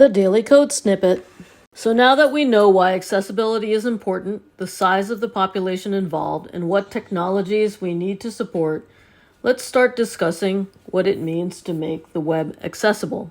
The Daily Code Snippet. So now that we know why accessibility is important, the size of the population involved, and what technologies we need to support, let's start discussing what it means to make the web accessible.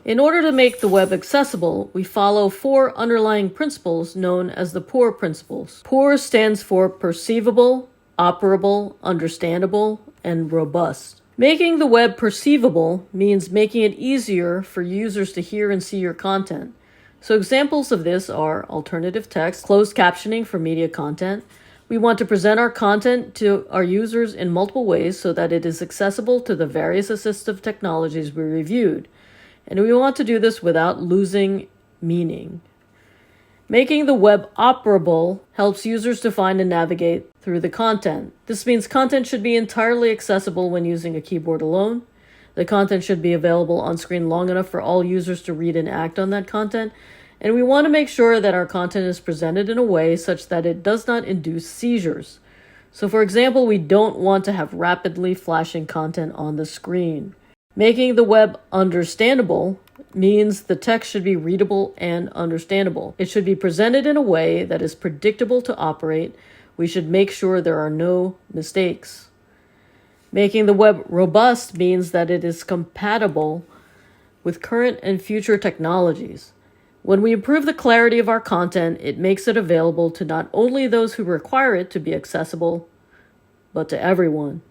In order to make the web accessible, we follow 4 underlying principles known as the P.O.U.R principles. P.O.U.R stands for Perceivable, Operable, Understandable, and Robust. Making the web perceivable means making it easier for users to hear and see your content. So examples of this are alternative text, closed captioning for media content. We want to present our content to our users in multiple ways so that it is accessible to the various assistive technologies we reviewed. And we want to do this without losing meaning. Making the web operable helps users to find and navigate through the content. This means content should be entirely accessible when using a keyboard alone. The content should be available on screen long enough for all users to read and act on that content. And we want to make sure that our content is presented in a way such that it does not induce seizures. So for example, we don't want to have rapidly flashing content on the screen. Making the web understandable means the text should be readable and understandable. It should be presented in a way that is predictable to operate. We should make sure there are no mistakes. Making the web robust means that it is compatible with current and future technologies. When we improve the clarity of our content, it makes it available to not only those who require it to be accessible, but to everyone.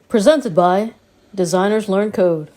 Presented by Designers Learn Code.